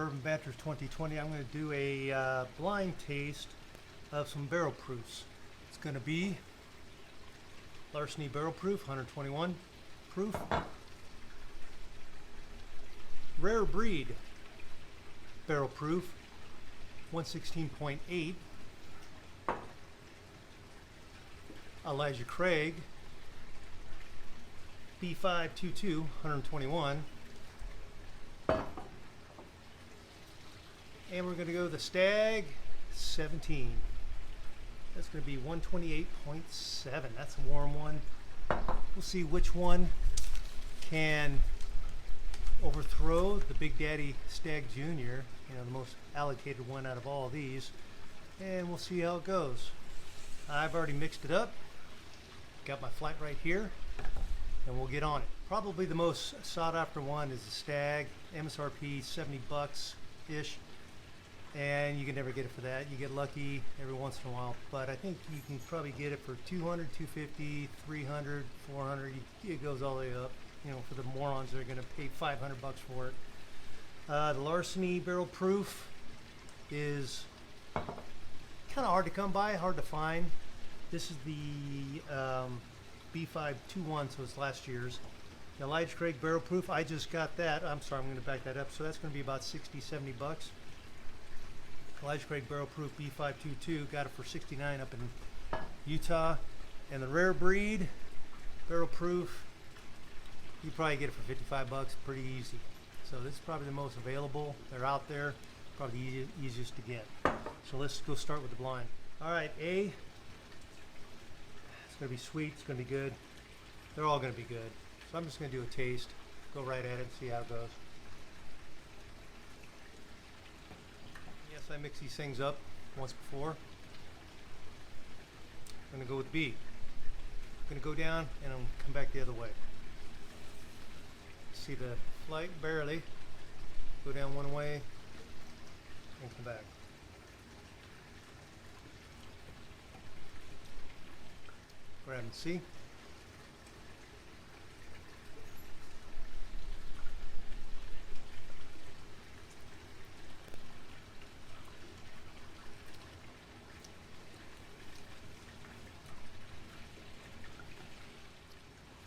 Bourbon Banter 2020. I'm going to do a blind taste of some barrel proofs. It's going to be Larceny Barrel Proof, 121 proof. Rare Breed Barrel Proof, 116.8. Elijah Craig B522, 121. And we're going to go the Stag 17. That's going to be 128.7. That's a warm one. We'll see which one can overthrow the Big Daddy Stag Jr., the most allocated one out of all of these. And we'll see how it goes. I've already mixed it up. Got my flight right here, and we'll get on it. Probably the most sought after one is the Stag, MSRP 70 bucks ish. And you can never get it for that. You get lucky every once in a while, but I think you can probably get it for 200, 250, 300, 400. It goes all the way up. For the morons that are going to pay 500 bucks for it. The Larceny Barrel Proof is kind of hard to come by, hard to find. This is the B521, so it's last year's. The Elijah Craig Barrel Proof, I just got that. I'm sorry, I'm going to back that up. So that's going to be about 60, 70 bucks. Elijah Craig Barrel Proof B522, got it for 69 up in Utah. And the Rare Breed Barrel Proof, you probably get it for 55 bucks, pretty easy. So this is probably the most available. They're out there, probably the easiest to get. So let's go start with the blind. All right, A, it's gonna be sweet, it's gonna be good. They're all gonna be good. So I'm just gonna do a taste, go right at it and see how it goes. I mix these things up once before. I'm going to go with B. I'm going to go down and I'm come back the other way. See the flight barely. Go down one way and come back. Grab and see.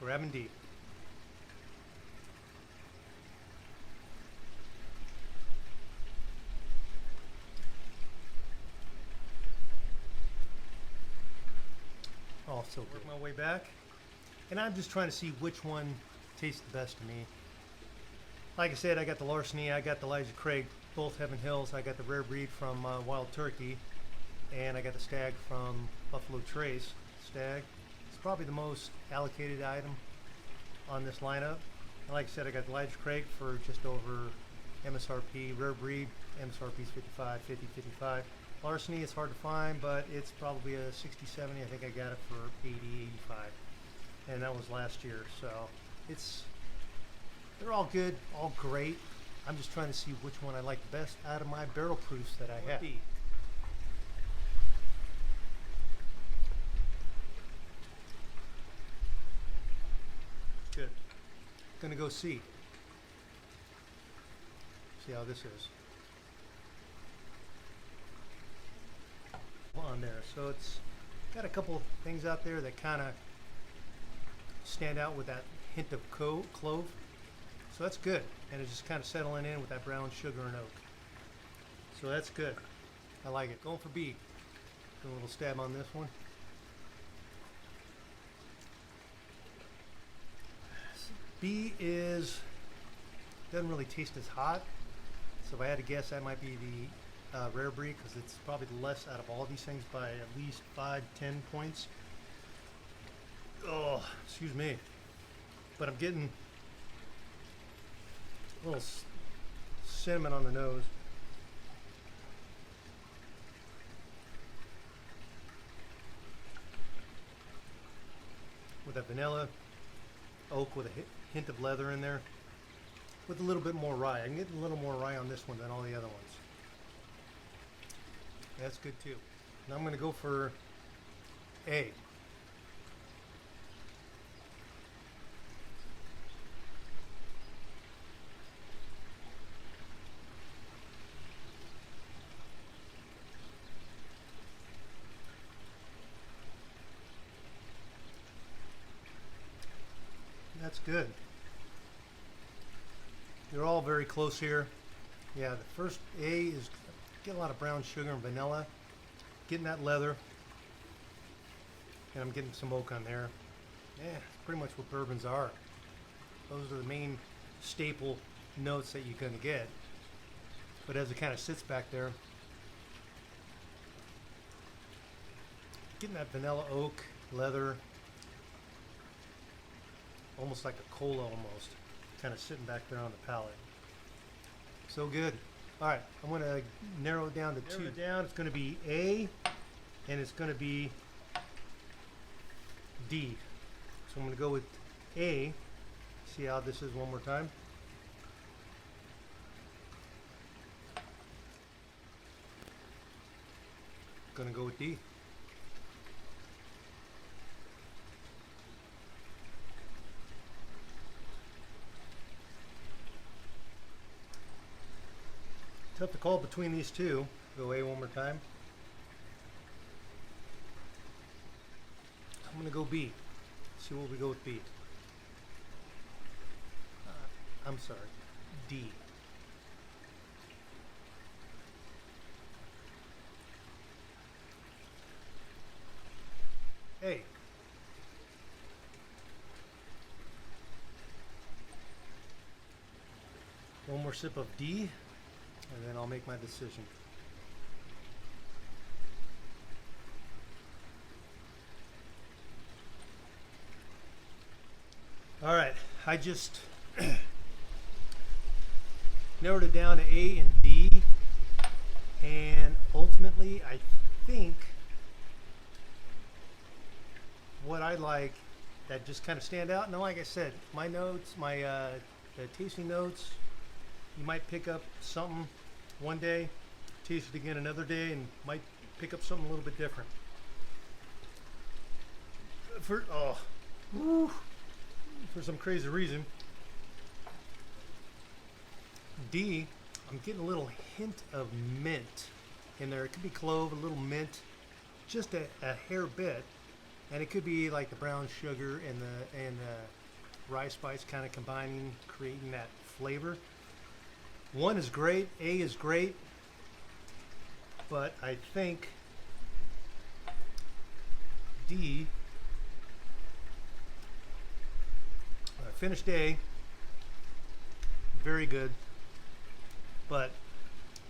Grabbing deep. Also work my way back, and I'm just trying to see which one tastes the best to me. Like I said, I got the Larceny, I got the Elijah Craig, both Heaven Hills. I got the Rare Breed from Wild Turkey, and I got the Stag from Buffalo Trace. Stag. Probably the most allocated item on this lineup. And like I said, I got Elijah Craig for just over MSRP. Rare Breed, MSRP is 55, 50, 55. Larceny, it's hard to find, but it's probably a 60, 70. I think I got it for 80, 85. And that was last year. So they're all good, all great. I'm just trying to see which one I like the best out of my barrel proofs that I have. Good. Gonna go see how this is on there. So it's got a couple things out there that kind of stand out with that hint of clove. So that's good, and it's just kind of settling in with that brown sugar and oak. So that's good. I like it. Going for B. Do a little stab on this one. B doesn't really taste as hot, so if I had to guess, that might be the Rare Breed, because it's probably the less out of all these things by at least 5-10 points. Oh, excuse me, but I'm getting a little cinnamon on the nose. With that vanilla, oak with a hint of leather in there, with a little bit more rye. I can get a little more rye on this one than all the other ones. That's good too. Now I'm going to go for A. That's good. They're all very close here. Yeah, the first A is get a lot of brown sugar and vanilla, getting that leather, and I'm getting some oak on there. Yeah, pretty much what bourbons are. Those are the main staple notes that you're going to get. But as it kind of sits back there, getting that vanilla oak, leather, almost like a cola almost, kind of sitting back there on the palate. So good. All right, I'm going to narrow it down to two. It's going to be A, and it's going to be D. So I'm going to go with A. See how this is one more time. Going to go with D. Tough to call between these two. Go A one more time. I'm going to go B. See what we go with B. I'm sorry, D. A. One more sip of D, and then I'll make my decision. All right, I just narrowed it down to A and D, and ultimately I think what I like that just kind of stand out. Now, like I said, my notes, my the tasting notes, you might pick up something one day, taste it again another day, and might pick up something a little bit different. For some crazy reason, D, I'm getting a little hint of mint in there. It could be clove, a little mint, just a hair bit, and it could be like the brown sugar and the rye spice kind of combining, creating that flavor. One is great, A is great, but I think D, finished A, very good, but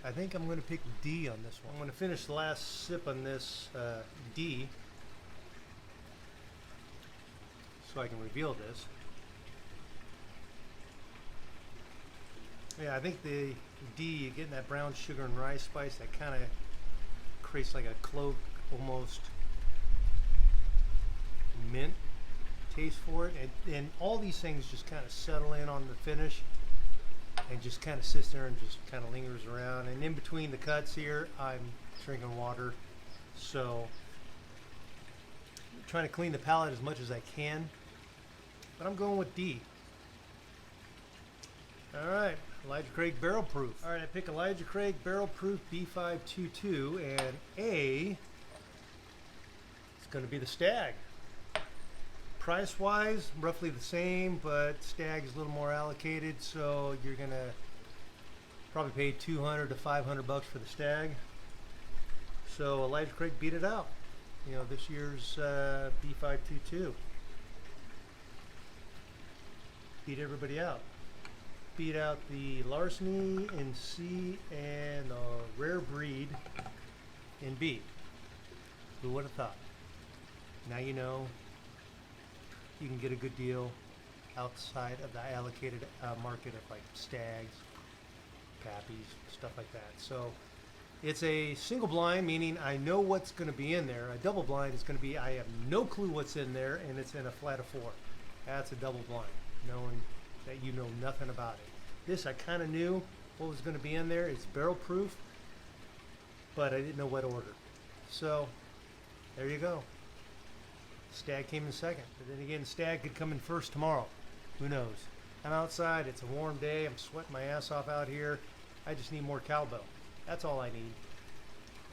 I think I'm going to pick D on this one. I'm going to finish the last sip on this D so I can reveal this. Yeah, I think the D, you're getting that brown sugar and rye spice that kind of creates like a clove, almost mint taste for it, and all these things just kind of settle in on the finish and just kind of sits there and just kind of lingers around. And in between the cuts here, I'm drinking water, so I'm trying to clean the palate as much as I can, but I'm going with D. All right, Elijah Craig Barrel Proof. All right, I pick Elijah Craig Barrel Proof B522, and A is going to be the Stag. Price wise, roughly the same, but Stag is a little more allocated, so you're going to probably pay $200 to $500 for the Stag. So Elijah Craig beat it out. You know, this year's B522 beat everybody out. Beat out the Larceny in C and the Rare Breed in B. Who would have thought? Now you know you can get a good deal outside of the allocated market of like Stags, Pappies, stuff like that. So it's a single blind, meaning I know what's going to be in there. A double blind is going to be I have no clue what's in there, and it's in a flat of 4. That's a double blind, knowing that you know nothing about it. This I kind of knew what was going to be in there. It's barrel proof, but I didn't know what order. So there you go. Stag came in second. But then again, Stag could come in first tomorrow. Who knows? I'm outside. It's a warm day. I'm sweating my ass off out here. I just need more cowbell. That's all I need.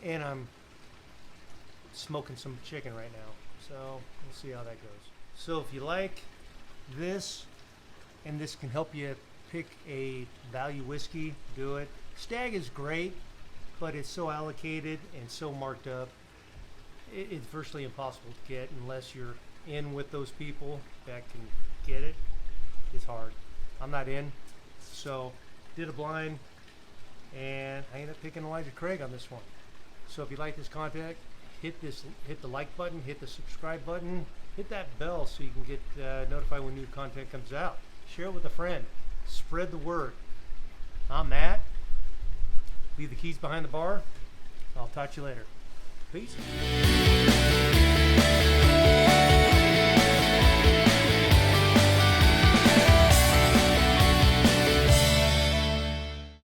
And I'm smoking some chicken right now. So we'll see how that goes. So if you like this and this can help you pick a value whiskey, do it. Stag is great, but it's so allocated and so marked up. It's virtually impossible to get unless you're in with those people that can get it. It's hard. I'm not in, so did a blind, and I ended up picking Elijah Craig on this one. So if you like this content, hit the like button, hit the subscribe button, hit that bell so you can get notified when new content comes out. Share it with a friend. Spread the word. I'm Matt. Leave the keys behind the bar. I'll talk to you later. Peace.